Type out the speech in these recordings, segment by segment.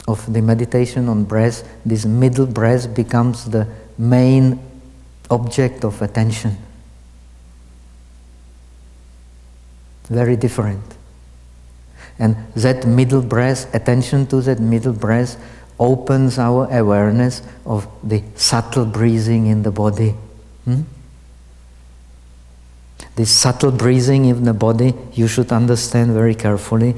of the meditation on breath, this middle breath becomes the main object of attention. Very different. And that middle breath, attention to that middle breath, opens our awareness of the subtle breathing in the body. This subtle breathing in the body, you should understand very carefully.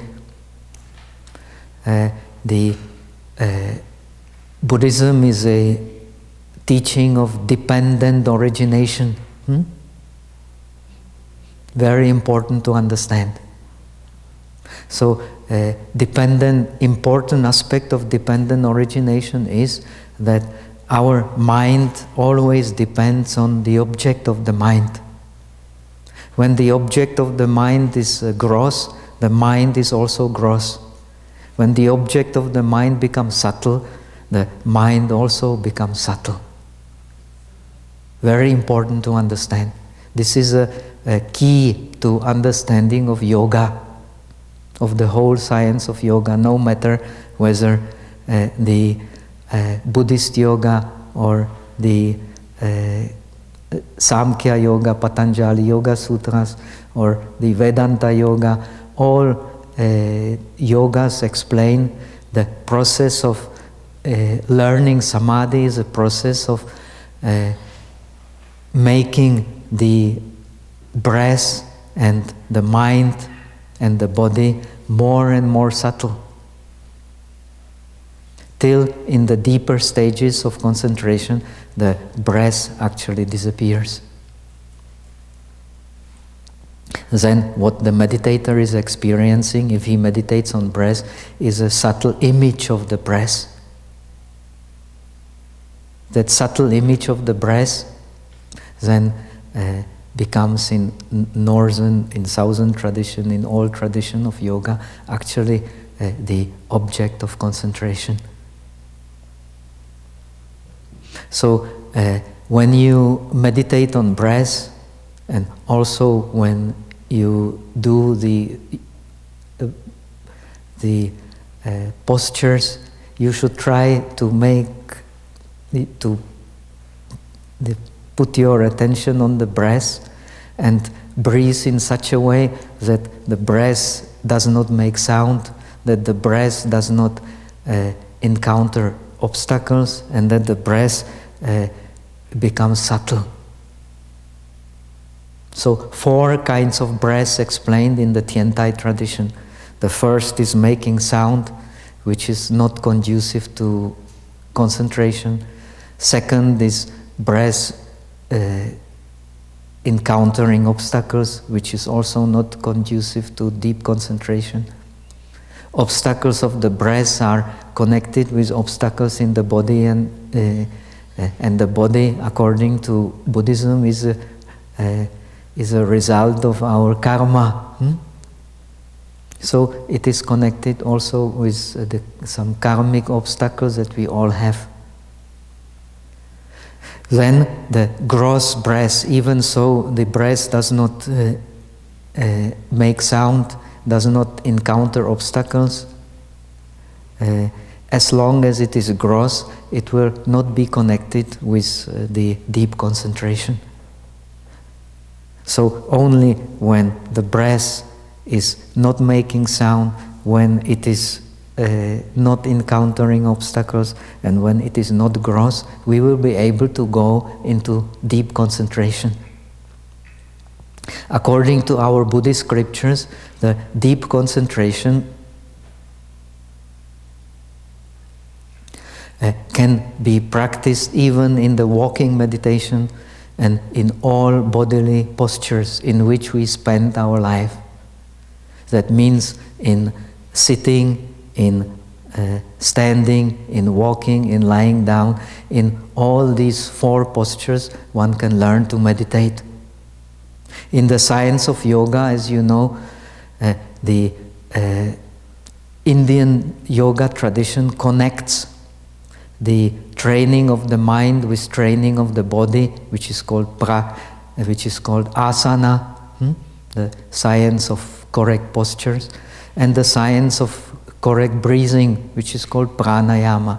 Buddhism is a teaching of dependent origination. Very important to understand. So, important aspect of dependent origination is that our mind always depends on the object of the mind. When the object of the mind is gross, the mind is also gross. When the object of the mind becomes subtle, the mind also becomes subtle. Very important to understand. This is a key to understanding of yoga, of the whole science of yoga, no matter whether the Buddhist yoga or the Samkhya yoga, Patanjali Yoga Sutras, or the Vedanta yoga. All yogas explain the process of learning samadhi is a process of making the breath and the mind and the body more and more subtle, till in the deeper stages of concentration the breath actually disappears. Then what the meditator is experiencing, if he meditates on breath, is a subtle image of the breath. That subtle image of the breath then becomes in northern, in southern tradition, in all tradition of yoga, actually the object of concentration. So when you meditate on breath, and also when you do the postures, you should try to put your attention on the breath and breathe in such a way that the breath does not make sound, that the breath does not encounter obstacles, and that the breath becomes subtle. So 4 kinds of breaths explained in the Tiantai tradition. The first is making sound, which is not conducive to concentration. Second is breath encountering obstacles, which is also not conducive to deep concentration. Obstacles of the breath are connected with obstacles in the body, and the body, according to Buddhism, is a result of our karma. So it is connected also with some karmic obstacles that we all have. Then the gross breath, even so the breath does not make sound, does not encounter obstacles, as long as it is gross, it will not be connected with the deep concentration. So only when the breath is not making sound, when it is not encountering obstacles, and when it is not gross, we will be able to go into deep concentration. According to our Buddhist scriptures, the deep concentration can be practiced even in the walking meditation and in all bodily postures in which we spend our life. That means in sitting, in standing, in walking, in lying down. In all these 4 postures, one can learn to meditate. In the science of yoga, as you know, the Indian yoga tradition connects the training of the mind with training of the body, which is called asana, the science of correct postures, and the science of correct breathing, which is called pranayama.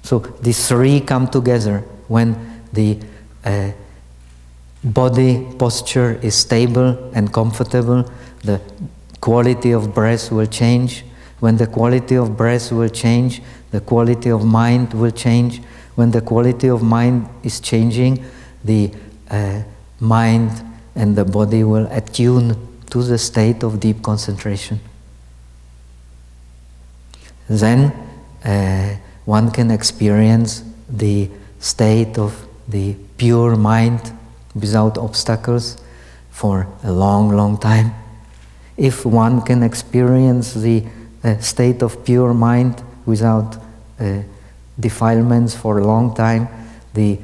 So these three come together when the body posture is stable and comfortable. The quality of breath will change. When the quality of breath will change, the quality of mind will change. When the quality of mind is changing, the mind and the body will attune to the state of deep concentration. Then one can experience the state of the pure mind without obstacles for a long, long time. If one can experience the state of pure mind without defilements for a long time, the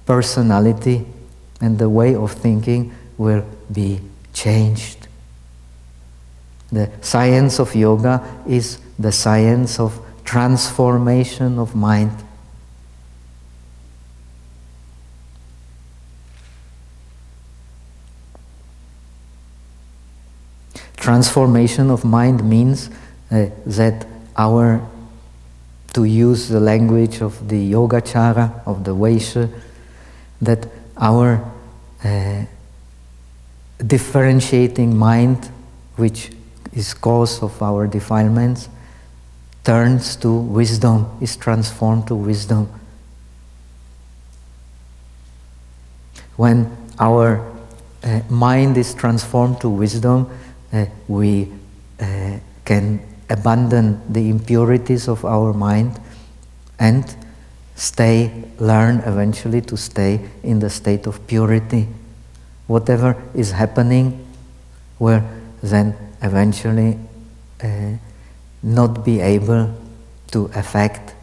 personality and the way of thinking will be changed. The science of yoga is the science of transformation of mind. Transformation of mind means that to use the language of the Yogacara, of the Vaisya, that our differentiating mind, which is cause of our defilements, turns to wisdom, is transformed to wisdom. When our mind is transformed to wisdom, we can abandon the impurities of our mind and learn eventually to stay in the state of purity. Whatever is happening will then eventually not be able to affect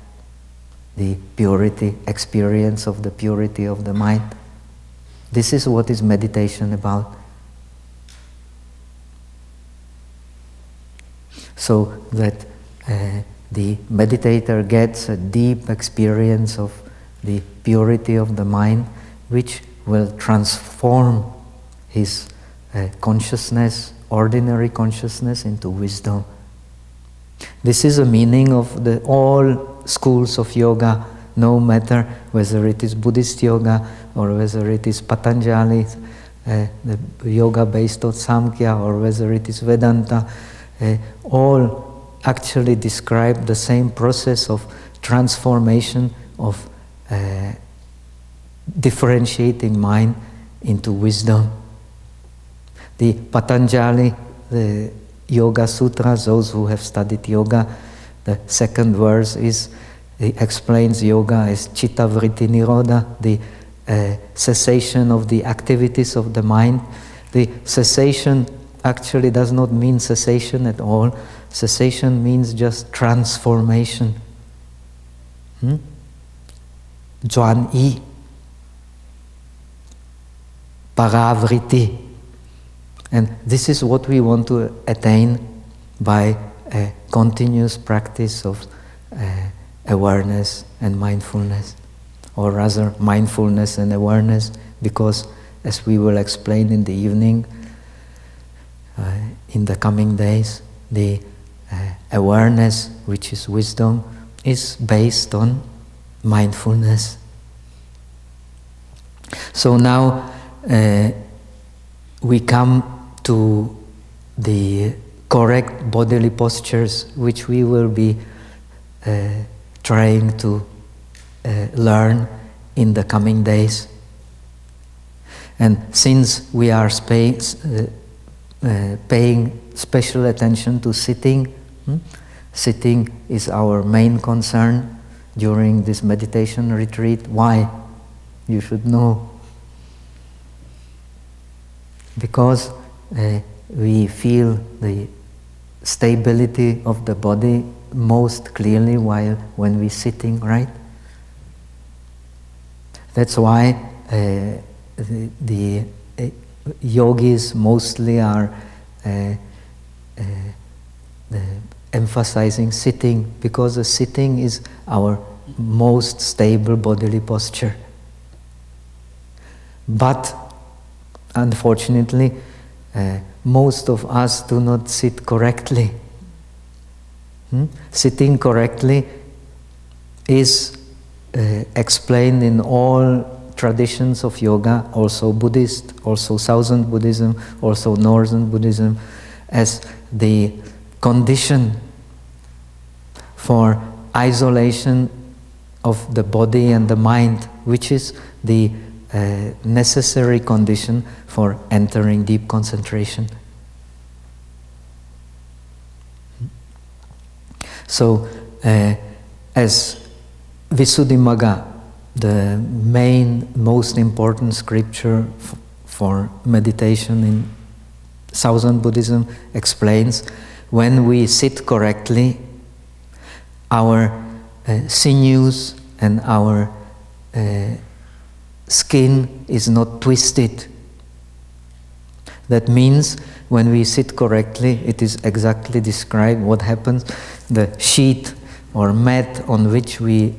the purity, experience of the purity of the mind. This is what is meditation about. So that the meditator gets a deep experience of the purity of the mind, which will transform his consciousness, ordinary consciousness, into wisdom. This is the meaning of all schools of yoga, no matter whether it is Buddhist yoga or whether it is Patanjali, the yoga based on Samkhya, or whether it is Vedanta. All actually describe the same process of transformation of differentiating mind into wisdom. The Patanjali, the Yoga Sutras, those who have studied yoga, the second verse explains yoga as Chitta Vritti Nirodha, the cessation of the activities of the mind. The cessation actually does not mean cessation at all. Cessation means just transformation. Jwan-i, paravritti. And this is what we want to attain by a continuous practice of awareness and mindfulness, or rather mindfulness and awareness, because as we will explain in the evening, in the coming days, the awareness, which is wisdom, is based on mindfulness. So now we come to the correct bodily postures, which we will be trying to learn in the coming days. And since we are paying special attention to sitting, sitting is our main concern during this meditation retreat. Why? You should know. Because we feel the stability of the body most clearly when we're sitting, right? That's why the yogis mostly are emphasizing sitting, because the sitting is our most stable bodily posture. But unfortunately, most of us do not sit correctly. Sitting correctly is explained in all traditions of yoga, also Buddhist, also Southern Buddhism, also Northern Buddhism, as the condition for isolation of the body and the mind, which is the necessary condition for entering deep concentration. So, as Visuddhimagga, the main, most important scripture for meditation in Southern Buddhism explains, when we sit correctly, our sinews and our skin is not twisted. That means when we sit correctly, it is exactly described what happens. The sheet or mat on which we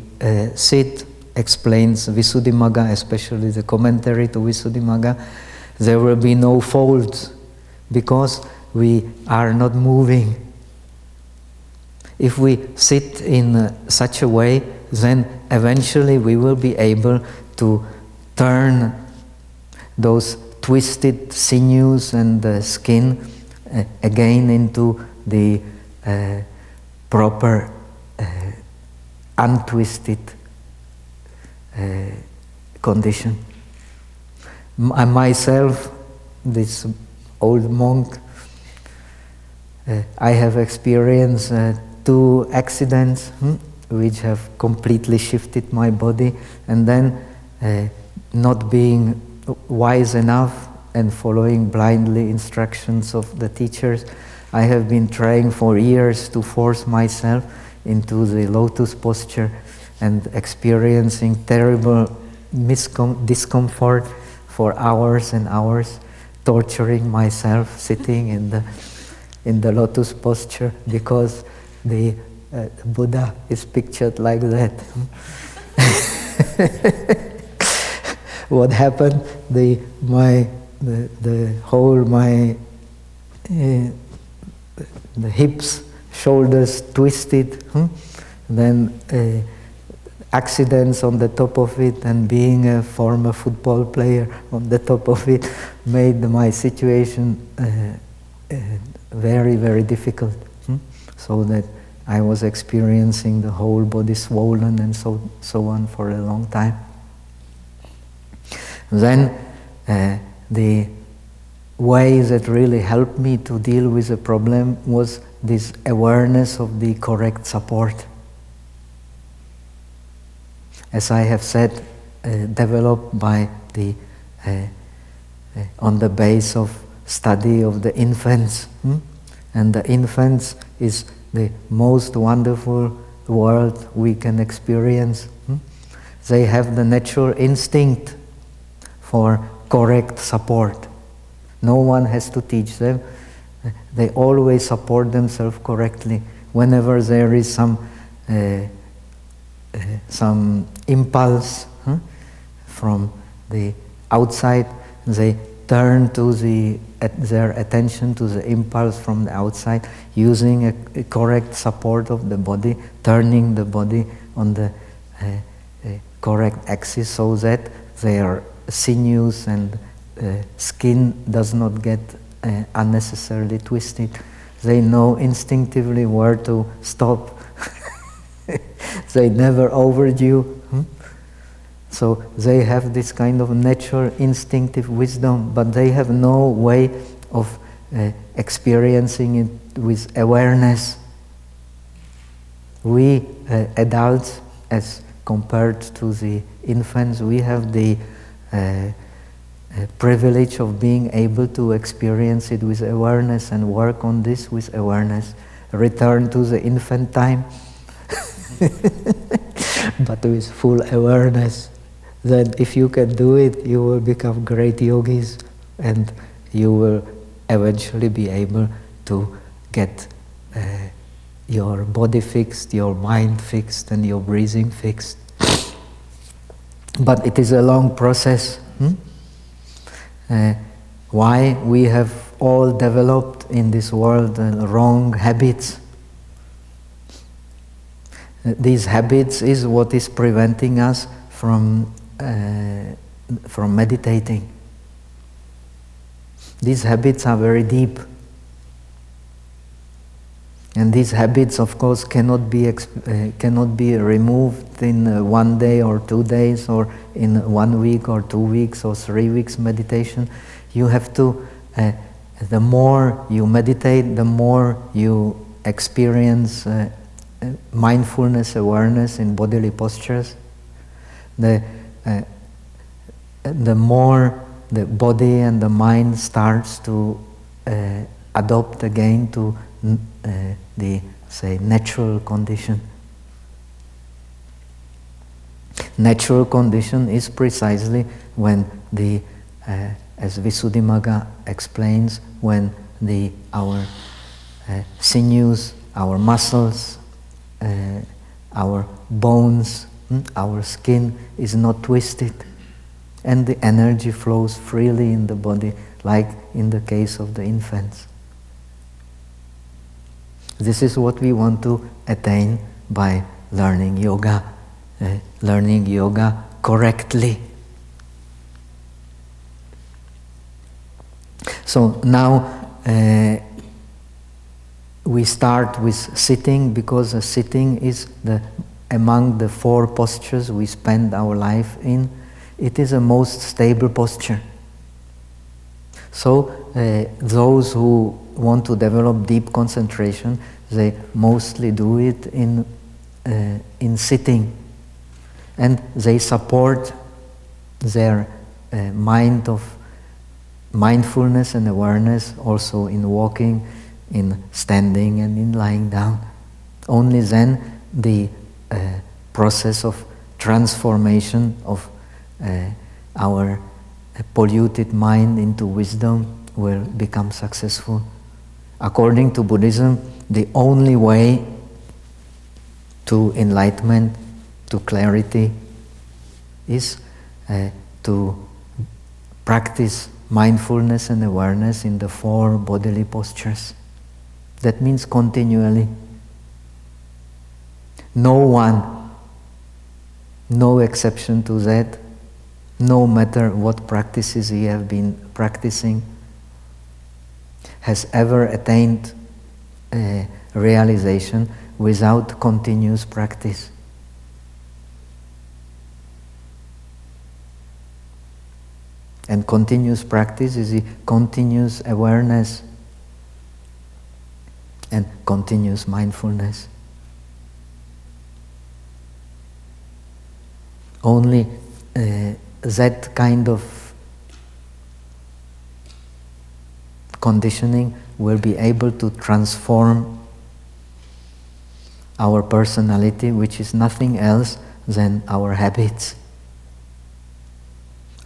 sit explains Visuddhimagga, especially the commentary to Visuddhimagga. There will be no folds because we are not moving. If we sit in such a way, then eventually we will be able to turn those twisted sinews and the skin again into the proper untwisted condition. Myself, this old monk, I have experienced 2 accidents which have completely shifted my body, and then not being wise enough and following blindly instructions of the teachers, I have been trying for years to force myself into the lotus posture and experiencing terrible discomfort for hours and hours, torturing myself sitting in the lotus posture because the Buddha is pictured like that. What happened? The hips, shoulders twisted. Then accidents on the top of it, and being a former football player on the top of it made my situation very, very difficult. So that I was experiencing the whole body swollen and so on for a long time. Then the way that really helped me to deal with the problem was this awareness of the correct support. As I have said, developed by the on the base of study of the infants, and the infants is the most wonderful world we can experience. They have the natural instinct for correct support. No one has to teach them. They always support themselves correctly. Whenever there is some impulse from the outside, they turn to their attention to the impulse from the outside, using a correct support of the body, turning the body on the correct axis so that their sinews and skin does not get unnecessarily twisted. They know instinctively where to stop. They never overdo. So they have this kind of natural instinctive wisdom, but they have no way of experiencing it with awareness. We adults, as compared to the infants, we have the privilege of being able to experience it with awareness and work on this with awareness. Return to the infant time, but with full awareness. That if you can do it, you will become great yogis, and you will eventually be able to get your body fixed, your mind fixed, and your breathing fixed. But it is a long process. Why? We have all developed in this world wrong habits. These habits is what is preventing us from meditating. These habits are very deep. And these habits, of course, cannot be removed in 1 day or 2 days, or in 1 week or 2 weeks or 3 weeks meditation. You have to, the more you meditate, the more you experience mindfulness, awareness in bodily postures. The more the body and the mind starts to adopt again to the, say, natural condition. Natural condition is precisely when the, as Visuddhimagga explains, when our sinews, our muscles, our bones, our skin is not twisted, and the energy flows freely in the body, like in the case of the infants. This is what we want to attain by learning yoga correctly. So now we start with sitting, because sitting is among the 4 postures we spend our life in. It is a most stable posture. So those who want to develop deep concentration, they mostly do it in sitting, and they support their mind of mindfulness and awareness also in walking, in standing, and in lying down. Only then the process of transformation of our polluted mind into wisdom will become successful. According to Buddhism, the only way to enlightenment, to clarity, is to practice mindfulness and awareness in the 4 bodily postures. That means continually. No one, no exception to that, no matter what practices he have been practicing, has ever attained realization without continuous practice. And continuous practice is the continuous awareness and continuous mindfulness. Only that kind of conditioning will be able to transform our personality, which is nothing else than our habits.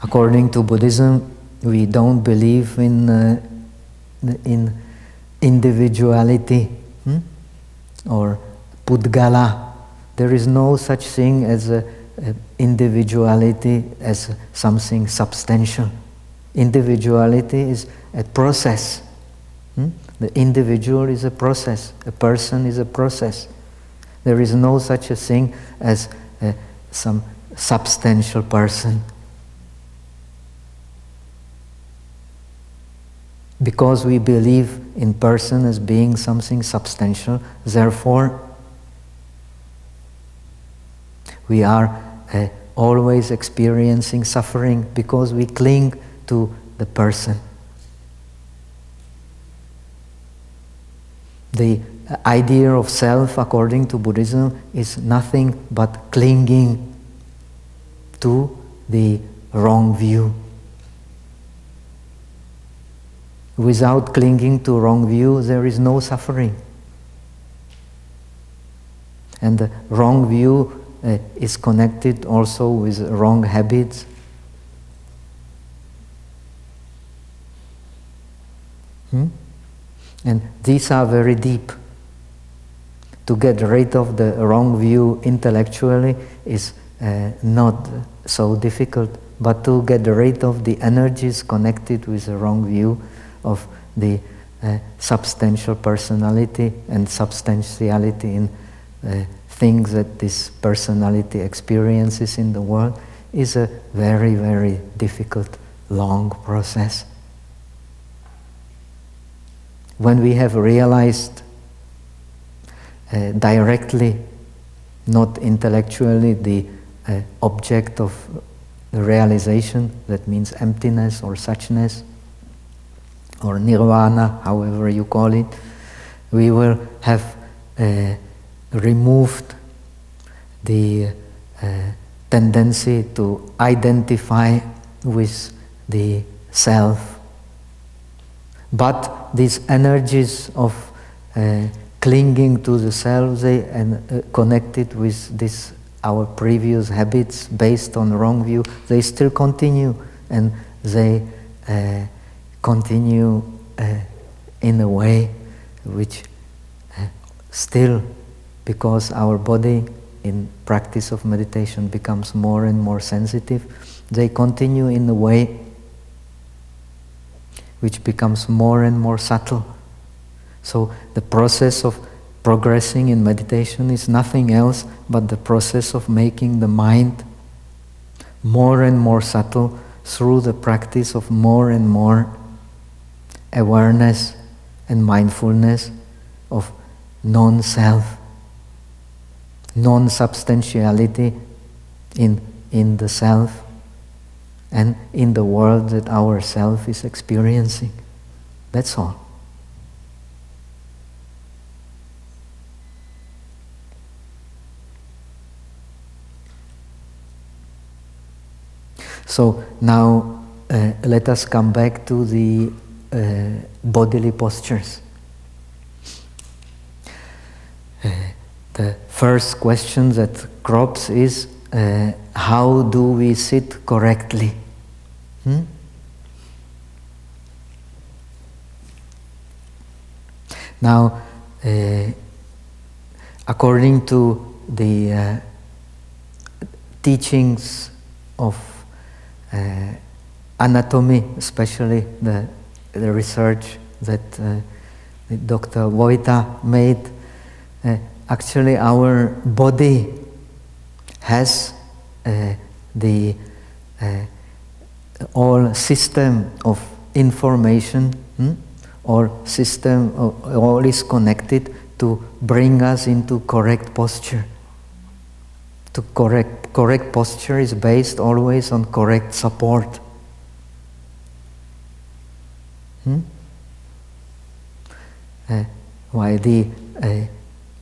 According to Buddhism, we don't believe in individuality or Pudgala. There is no such thing as individuality as something substantial. Individuality is a process. The individual is a process. A person is a process. There is no such a thing as some substantial person. Because we believe in person as being something substantial, therefore we are always experiencing suffering, because we cling to the person. The idea of self, according to Buddhism, is nothing but clinging to the wrong view. Without clinging to wrong view, there is no suffering. And the wrong view is connected also with wrong habits. And these are very deep. To get rid of the wrong view intellectually is not so difficult, but to get rid of the energies connected with the wrong view of the substantial personality and substantiality in things that this personality experiences in the world is a very, very difficult, long process. When we have realized directly, not intellectually, the object of the realization, that means emptiness or suchness, or nirvana, however you call it, we will have removed the tendency to identify with the self. But these energies of clinging to the self, they connected with this, our previous habits based on wrong view, they still continue, and they continue in a way which still, because our body in practice of meditation becomes more and more sensitive, they continue in a way which becomes more and more subtle. So the process of progressing in meditation is nothing else but the process of making the mind more and more subtle through the practice of more and more awareness and mindfulness of non-self, non-substantiality in the self and in the world that our self is experiencing. That's all. So now let us come back to the bodily postures. The first question that crops is, how do we sit correctly? Now, according to the teachings of anatomy, especially the research that Dr. Vojta made, actually our body has the all system of information, or system all is connected to bring us into correct posture. To correct posture is based always on correct support. Why the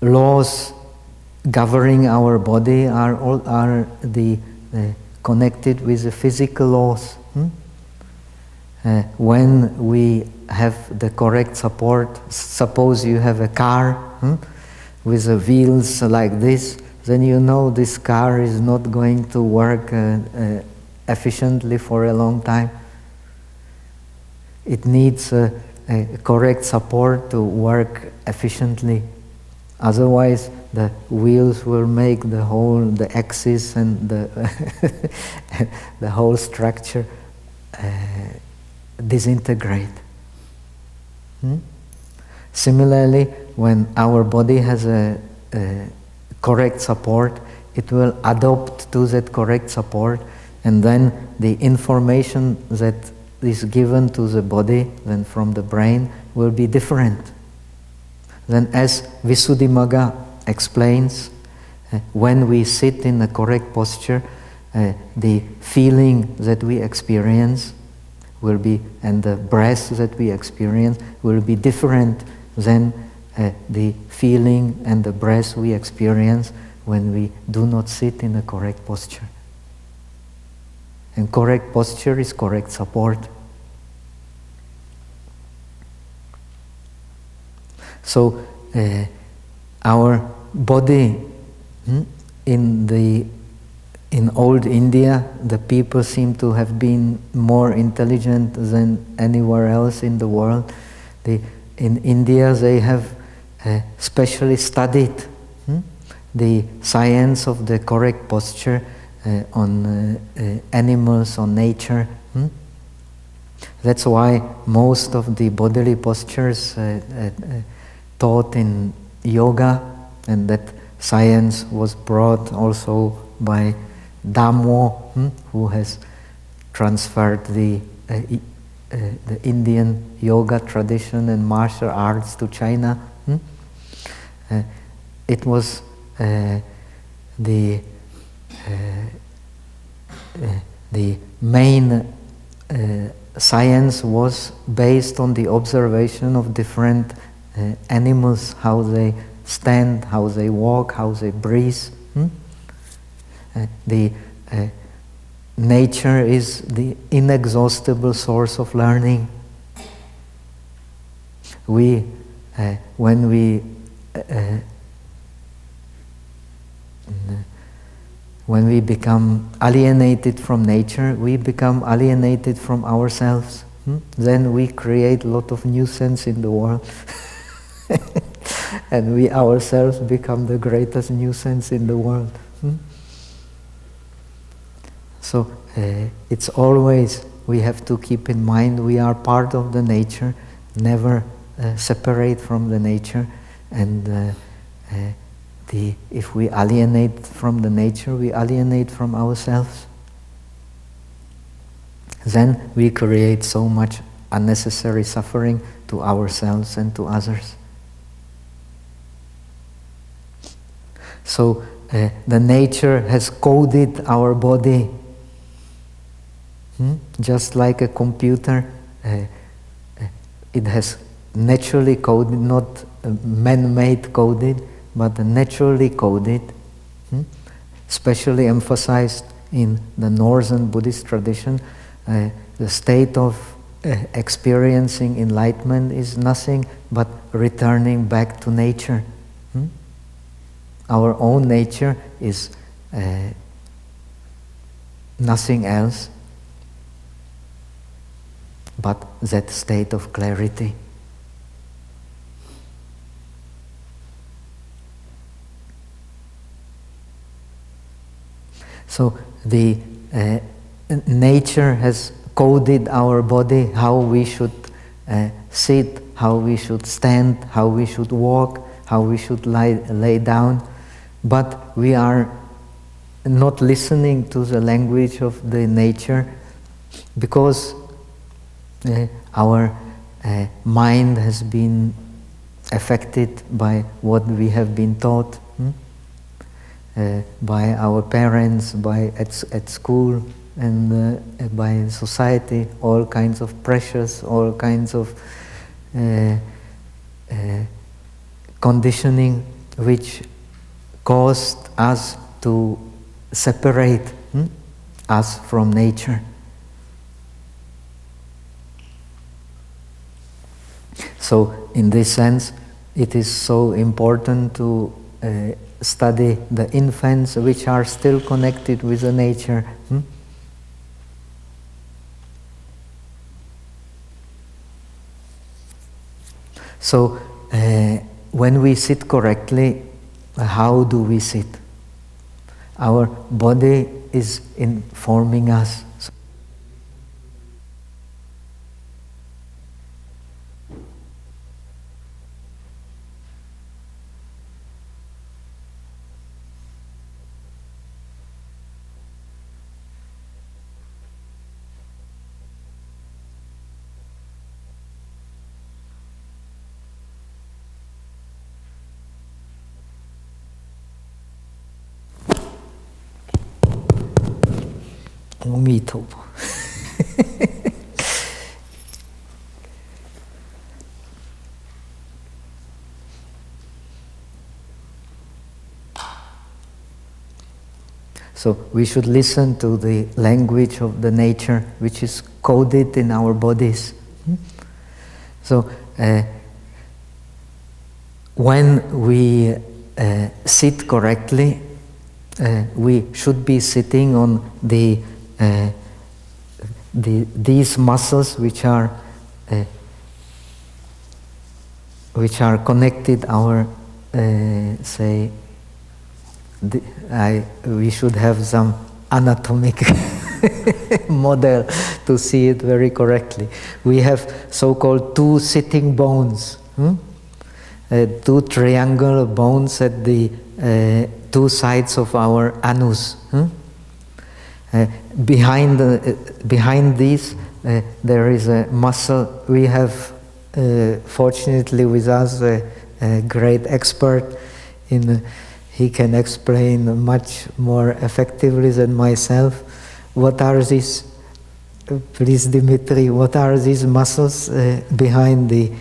laws governing our body are connected with the physical laws. When we have the correct support, suppose you have a car with the wheels like this, then you know this car is not going to work efficiently for a long time. It needs a correct support to work efficiently. Otherwise, the wheels will make the axis and the whole structure disintegrate. Similarly, when our body has a correct support, it will adopt to that correct support, and then the information that is given to the body, then from the brain, will be different. Then, as Visuddhimagga explains, when we sit in the correct posture, the feeling that we experience will be, and the breath that we experience will be different than the feeling and the breath we experience when we do not sit in the correct posture. And correct posture is correct support. So our body, in old India, the people seem to have been more intelligent than anywhere else in the world. In India, they have specially studied the science of the correct posture on animals, on nature. That's why most of the bodily postures taught in yoga and that science was brought also by Dhammo, who has transferred the Indian yoga tradition and martial arts to China. It was the main science was based on the observation of different animals, how they stand, how they walk, how they breathe. The nature is the inexhaustible source of learning. When we become alienated from nature, we become alienated from ourselves. Then we create a lot of nuisance in the world. And we ourselves become the greatest nuisance in the world. So it's always, we have to keep in mind, we are part of the nature, never separate from the nature, and if we alienate from the nature, we alienate from ourselves. Then we create so much unnecessary suffering to ourselves and to others. So the nature has coded our body, just like a computer. It has naturally coded, not man-made coded, but naturally coded, especially emphasized in the Northern Buddhist tradition. The state of experiencing enlightenment is nothing but returning back to nature. Our own nature is nothing else but that state of clarity. So the nature has coded our body, how we should sit, how we should stand, how we should walk, how we should lay down. But we are not listening to the language of the nature because our mind has been affected by what we have been taught. By our parents, at school, and by society, all kinds of pressures, all kinds of conditioning which caused us to separate us from nature. So in this sense, it is so important to study the infants which are still connected with the nature. So when we sit correctly, how do we sit? Our body is informing us. So we should listen to the language of the nature which is coded in our bodies. So when we sit correctly, we should be sitting on these muscles which are connected our we should have some anatomic model to see it very correctly. We have so-called two sitting bones. two triangular bones at the two sides of our anus. Behind these, there is a muscle. We have, fortunately, with us a great expert in. He can explain much more effectively than myself. What are these? Please, Dimitri. What are these muscles behind the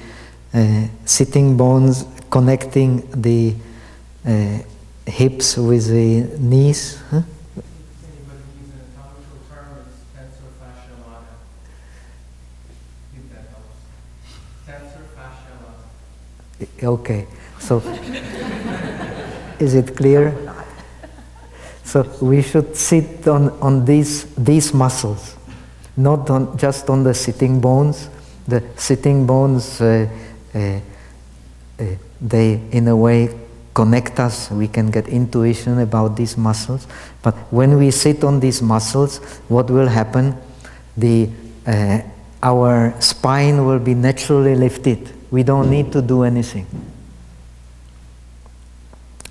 sitting bones, connecting the hips with the knees? Okay, so is it clear? So we should sit on these muscles, not just on the sitting bones. The sitting bones, they in a way connect us. We can get intuition about these muscles. But when we sit on these muscles, what will happen? Our spine will be naturally lifted. We don't need to do anything.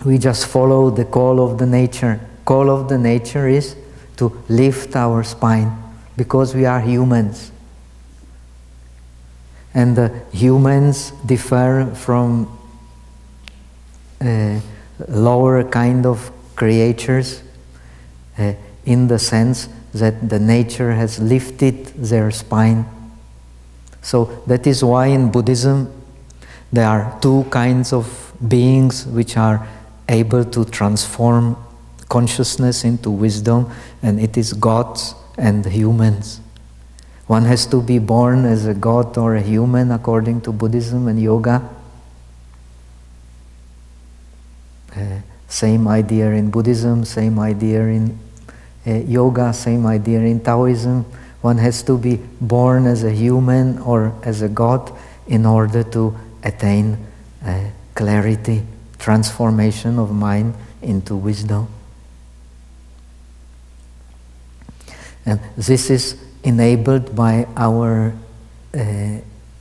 We just follow the call of the nature. Call of the nature is to lift our spine, because we are humans. And humans differ from lower kind of creatures in the sense that the nature has lifted their spine. So that is why in Buddhism there are two kinds of beings which are able to transform consciousness into wisdom, and it is gods and humans. One has to be born as a god or a human according to Buddhism and yoga. Same idea in Buddhism, same idea in yoga, same idea in Taoism. One has to be born as a human or as a god in order to attain clarity, transformation of mind into wisdom. And this is enabled by our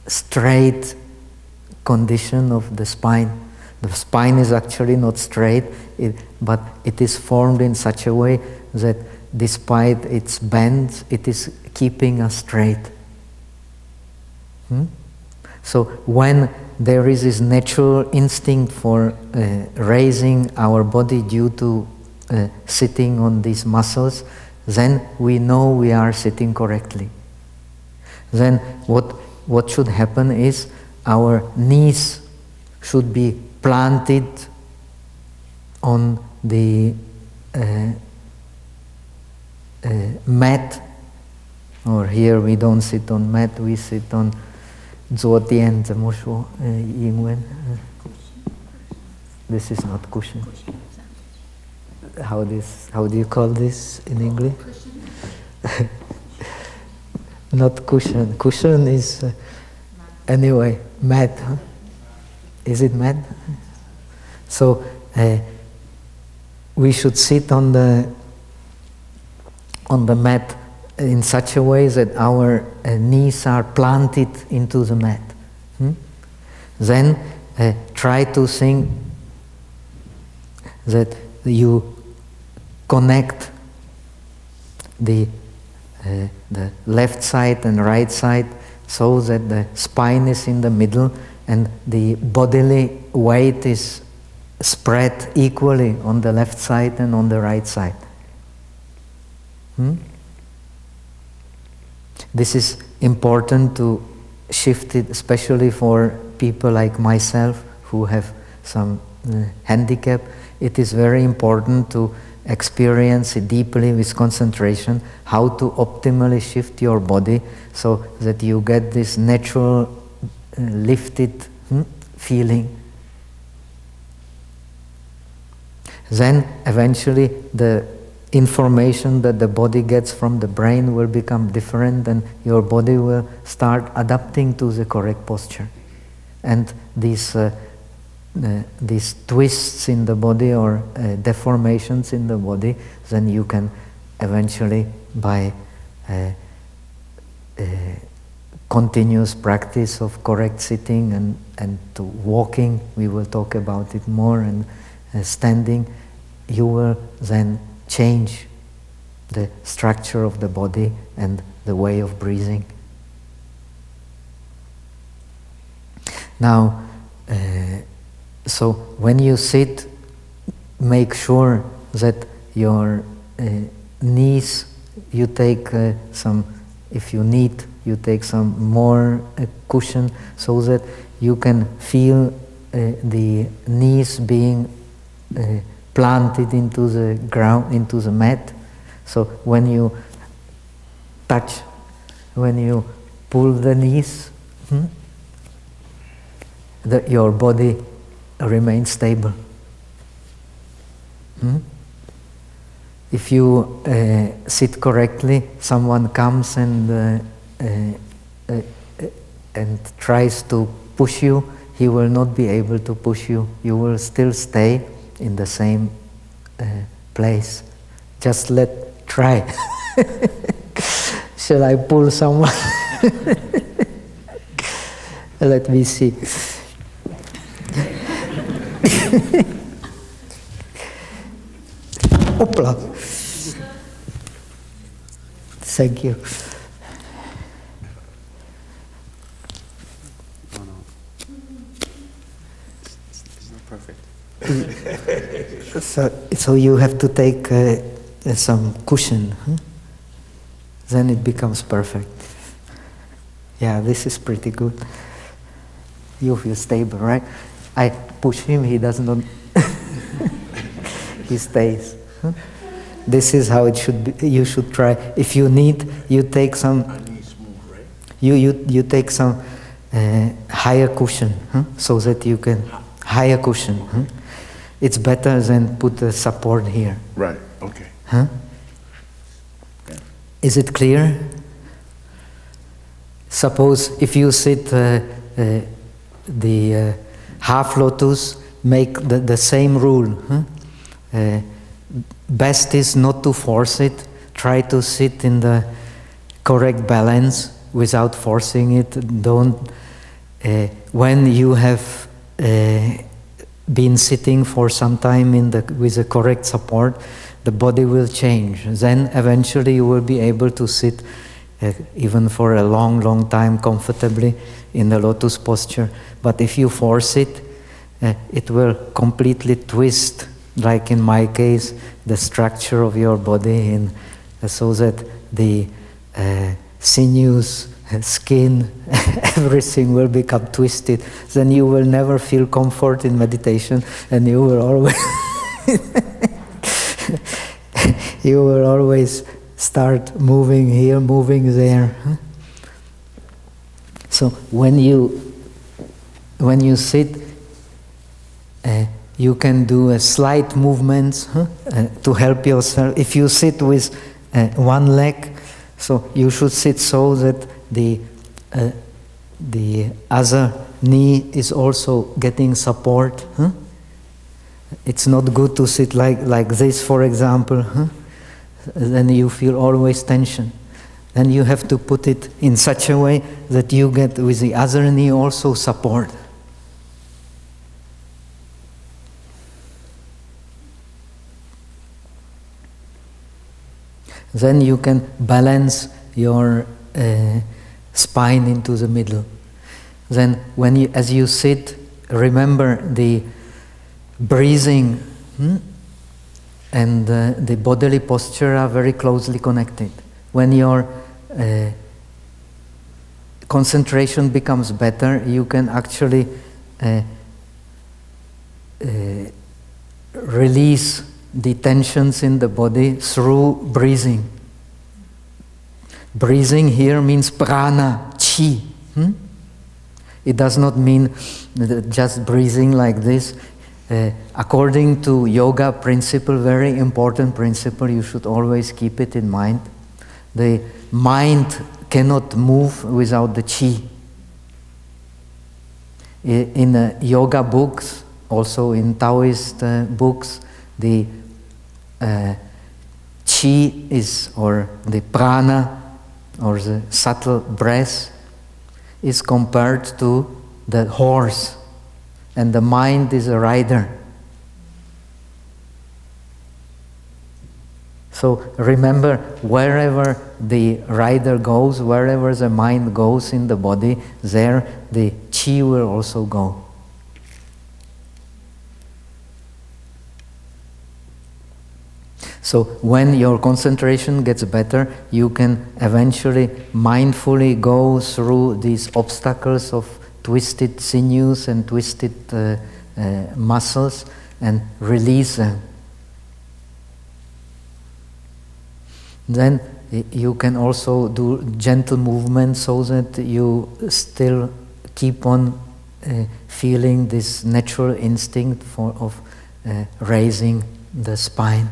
straight condition of the spine. The spine is actually not straight, but it is formed in such a way that despite its bends, it is keeping us straight. So when there is this natural instinct for raising our body due to sitting on these muscles, then we know we are sitting correctly. Then what should happen is our knees should be planted on the mat, or here we don't sit on mat, we sit on 昨垫 怎么说英文 This is not cushion. How do you call this in English? Not cushion. Cushion is anyway mat. Huh? Is it mat? So we should sit on the mat in such a way that our knees are planted into the mat. Then try to think that you connect the left side and right side so that the spine is in the middle and the bodily weight is spread equally on the left side and on the right side. This is important to shift it, especially for people like myself who have some handicap. It is very important to experience it deeply with concentration, how to optimally shift your body so that you get this natural lifted feeling. Then eventually the information that the body gets from the brain will become different and your body will start adapting to the correct posture. And these twists in the body or deformations in the body, then you can eventually, by continuous practice of correct sitting and to walking, we will talk about it more, and standing, you will then change the structure of the body and the way of breathing. Now, so when you sit, make sure that your knees, you take some, if you need, you take some more cushion, so that you can feel the knees being planted into the ground, into the mat. So when you touch, when you pull the knees, your body remains stable. If you sit correctly, someone comes and tries to push you, he will not be able to push you. You will still stay in the same place. Just try. Shall I pull someone? Let me see. Opla. Thank you. No. It's not perfect. So you have to take some cushion. Then it becomes perfect. Yeah, this is pretty good. You feel stable, right? I push him, he does not. He stays. This is how it should be. You should try. If you need, you take some. You take some higher cushion, so that you can higher cushion. It's better than put a support here. Right. Okay. Okay. Is it clear? Suppose if you sit the half lotus, make the same rule. Best is not to force it. Try to sit in the correct balance without forcing it. Don't. When you have been sitting for some time with the correct support, the body will change. Then eventually you will be able to sit even for a long time comfortably in the lotus posture. But if you force it, it will completely twist, like in my case, the structure of your body, so that the sinews, skin, everything will become twisted. Then you will never feel comfort in meditation, and you will always you will always start moving here, moving there. So when you sit, you can do a slight movements to help yourself. If you sit with one leg, so you should sit so that the other knee is also getting support. It's not good to sit like this, for example. Then you feel always tension. Then you have to put it in such a way that you get with the other knee also support. Then you can balance your spine into the middle. Then as you sit, remember the breathing and the bodily posture are very closely connected. When your concentration becomes better, you can actually release the tensions in the body through breathing. Breathing here means prana, chi. It does not mean just breathing like this. According to yoga principle, very important principle, you should always keep it in mind. The mind cannot move without the chi. In yoga books, also in Taoist books, the chi is, or the prana, or the subtle breath, is compared to the horse, and the mind is a rider. So remember, wherever the rider goes, wherever the mind goes in the body, there the chi will also go. So when your concentration gets better, you can eventually mindfully go through these obstacles of twisted sinews and twisted muscles and release them. Then you can also do gentle movements so that you still keep on feeling this natural instinct of raising the spine.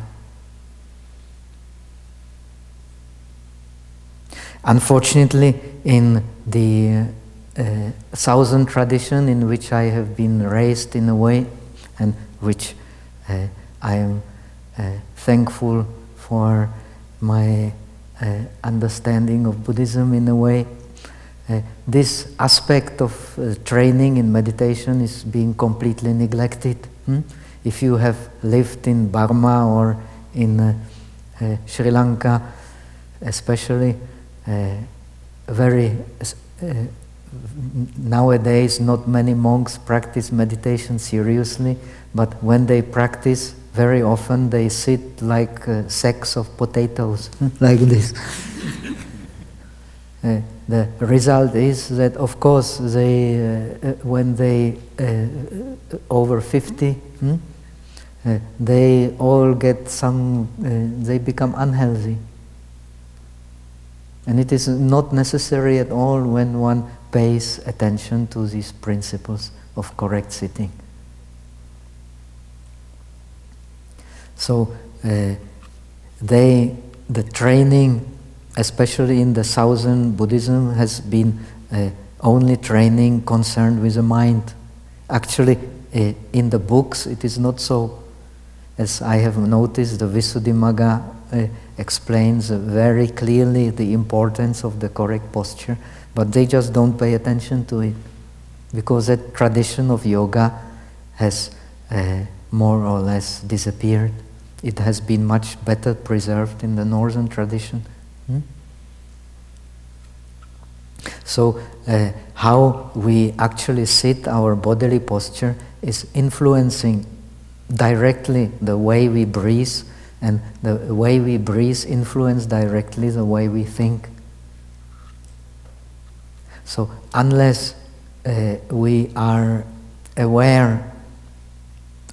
Unfortunately, in the Southern tradition in which I have been raised in a way, and which I am thankful for my understanding of Buddhism in a way, this aspect of training in meditation is being completely neglected. If you have lived in Burma or in Sri Lanka, especially, nowadays not many monks practice meditation seriously, but when they practice, very often they sit like sacks of potatoes, like this. The result is that, of course, they, when they over 50, they all get they become unhealthy. And it is not necessary at all when one pays attention to these principles of correct sitting. So the training, especially in the Southern Buddhism, has been only training concerned with the mind. Actually, in the books it is not so. As I have noticed, the Visuddhimagga explains very clearly the importance of the correct posture, but they just don't pay attention to it, because that tradition of yoga has more or less disappeared. It has been much better preserved in the Northern tradition. So how we actually sit, our bodily posture, is influencing directly the way we breathe, and the way we breathe influences directly the way we think. So unless we are aware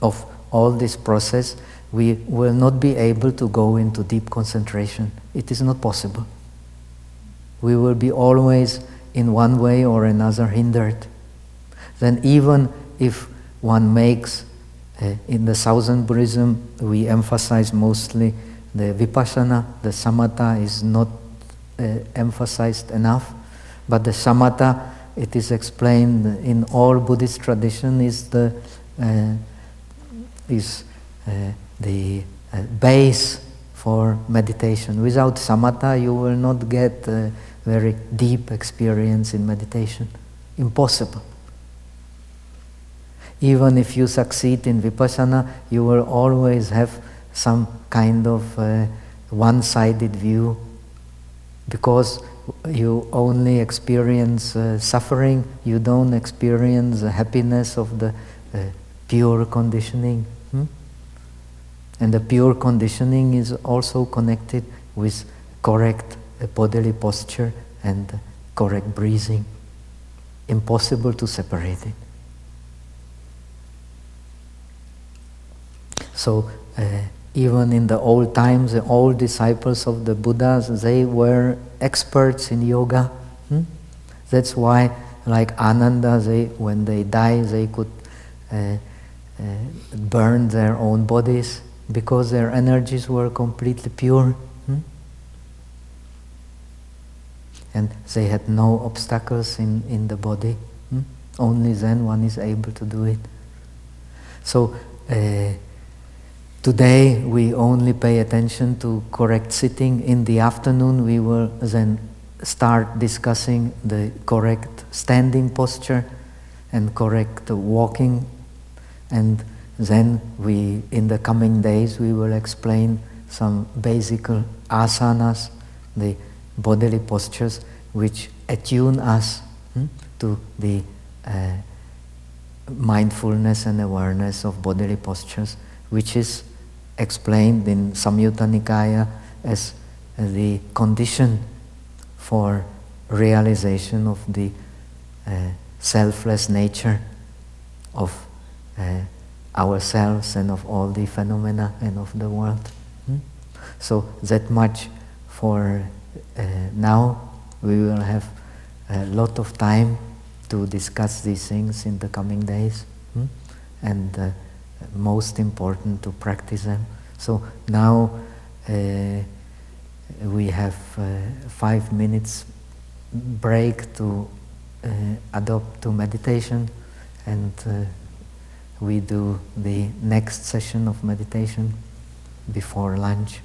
of all this process, we will not be able to go into deep concentration. It is not possible. We will be always in one way or another hindered. Then even if one makes, in the Southern Buddhism, we emphasize mostly the Vipassana. The Samatha is not emphasized enough, but the Samatha, it is explained in all Buddhist tradition, is the base for meditation. Without Samatha, you will not get a very deep experience in meditation. Impossible. Even if you succeed in Vipassana, you will always have some kind of one-sided view, because you only experience suffering, you don't experience the happiness of the pure conditioning. And the pure conditioning is also connected with correct bodily posture and correct breathing. Impossible to separate it. So even in the old times, the old disciples of the Buddhas, they were experts in yoga. That's why, like Ananda, when they die, they could burn their own bodies, because their energies were completely pure. And they had no obstacles in the body. Only then one is able to do it. So today we only pay attention to correct sitting. In the afternoon we will then start discussing the correct standing posture and correct walking, and then in the coming days, we will explain some basic asanas, the bodily postures, which attune us to the mindfulness and awareness of bodily postures, which is explained in Samyutta Nikaya as the condition for realization of the selfless nature of ourselves and of all the phenomena and of the world. So that much for now. We will have a lot of time to discuss these things in the coming days, and most important, to practice them. So now we have 5 minutes break to adopt to meditation, and we do the next session of meditation before lunch.